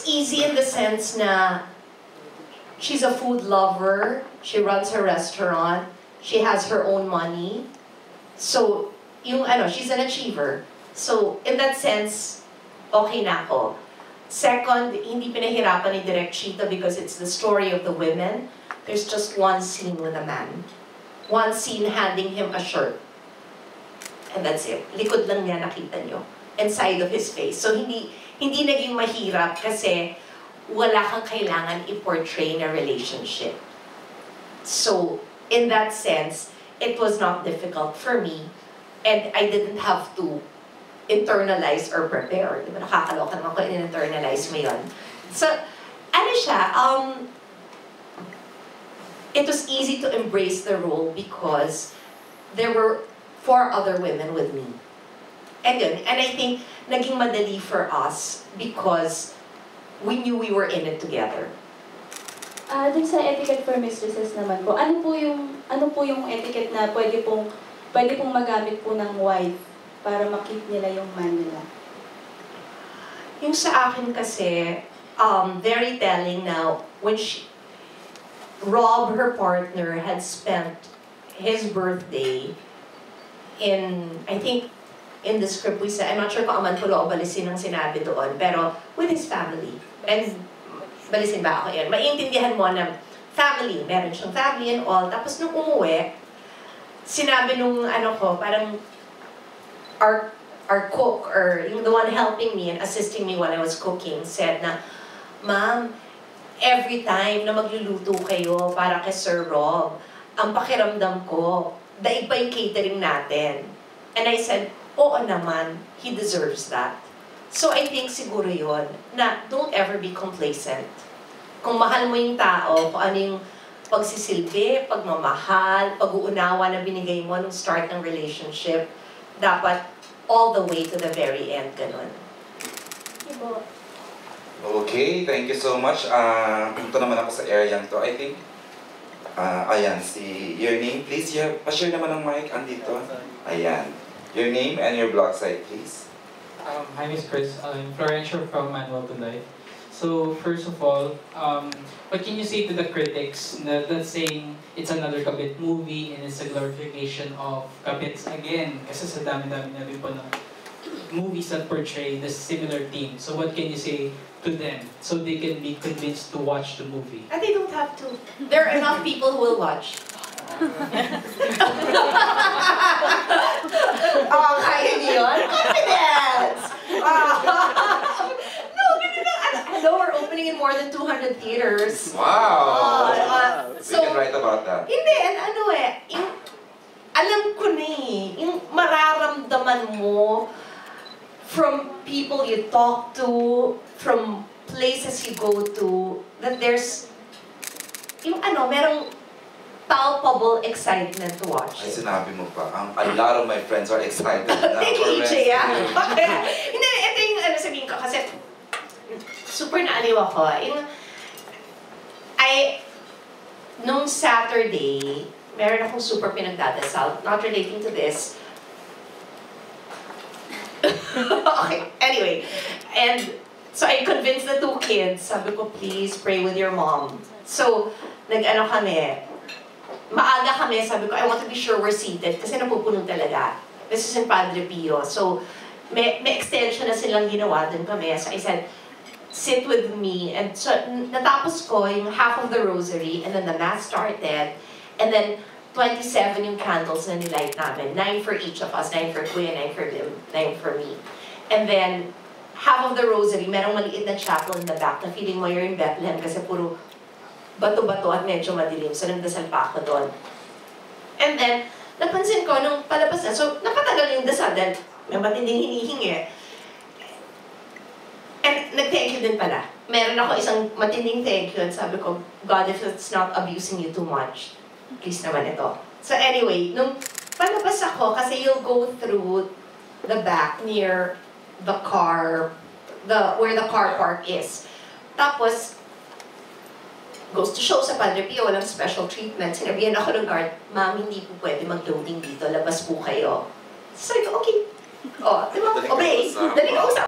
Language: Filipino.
easy in the sense na she's a food lover, she runs her restaurant, she has her own money. So, she's an achiever. So, in that sense, okay na ako. Second, hindi pinahirapan ni Direk Chito because it's the story of the women. There's just one scene with a man. One scene handing him a shirt. And that's it. Likod lang niya, nakita nyo. And side of his face. So, hindi naging mahirap kasi wala kang kailangan i-portray na relationship. So, in that sense, it was not difficult for me. And I didn't have to internalize or prepare. Diba, nakakaloka naman ko in-internalize mo yun. So, ano siya, it was easy to embrace the role because there were 4 other women with me. And yun, and I think naging madali for us because we knew we were in it together. Dun sa etiquette for mistresses naman po, ano po yung etiquette na pwede pong magamit po ng wife para makip nila yung man nila? Yung sa akin kasi, very telling now, when Rob, her partner, had spent his birthday in, I think, in the script we said, I'm not sure kung Amanpulo o Balisin ang sinabi doon, pero with his family. And Balisin ba ako yan? Maiintindihan mo na family, meron siyang family and all. Tapos nung umuwi, sinabi nung parang our cook, or yung the one helping me and assisting me while I was cooking, said na, Ma'am, every time na magluluto kayo para kay Sir Rob, ang pakiramdam ko, daig pa yung catering natin. And I said, oo naman, he deserves that. So I think siguro yun, na don't ever be complacent. Kung mahal mo yung tao, kung ano yung pagsisilbi, pagmamahal, pag-uunawa na binigay mo nung start ng relationship, dapat all the way to the very end, ganun. Okay, thank you so much. Punto naman ako sa area to. I think, ayan, your name, please. Pa-share naman ang mic, andito. Ayan. Your name and your blog site, please. Hi, Miss Chris. I'm Florencio from Manual to Life. So, first of all, what can you say to the critics that's saying it's another Kabit movie and it's a glorification of Kabits again? Kasi sa dami-dami na rin po ng movies that portray the similar theme. So, what can you say to them so they can be convinced to watch the movie? And they don't have to. There are enough people who will watch. Kaya niyo yun? Confidence! No, hello, we're opening in more than 200 theaters. Wow! So, we can write about that. Hindi, alam ko na yung mararamdaman mo from people you talk to, from places you go to, that there's, merong palpable excitement to watch Ay, it. sinabi mo pa. A lot of my friends are excited na. Thank you, EJ, Hindi, ito yung sabihin ko, kasi super naaliw ako. Nung Saturday, meron akong super pinagdadasal, not relating to this. Okay, anyway. And so I convinced the 2 kids, sabi ko, please pray with your mom. So, maaga kami, sabi ko, I want to be sure we're seated kasi napupuno talaga. This is in Padre Pio. So, may extension na silang ginawa dun kami. So I said, sit with me. And so, natapos ko yung half of the rosary, and then the mass started, and then 27 yung candles na nilight namin. 9 for each of us. 9 for Kuya, 9 for him, 9 for me. And then, half of the rosary, merong maliit na chapel in the back na feeling mo you're in Bethlehem kasi puro bato-bato at medyo madilim. So, nagdasal pa ako doon. And then, napansin ko, nung palabas na, so, napatagal yung dasal dahil may matinding hinihingi. And nag-thank you din pala. Meron ako isang matinding thank you and sabi ko, God, if it's not abusing you too much, please naman ito. So anyway, nung palabas ako, kasi you'll go through the back near the car, where the car park is. Tapos, goes to show sa Padre Pio, walang special treatment. Sinabihan ako ng guard, Ma'am, hindi po pwede mag-loading dito, labas po kayo. So, okay. O, di ba? Obey. Daling kausap.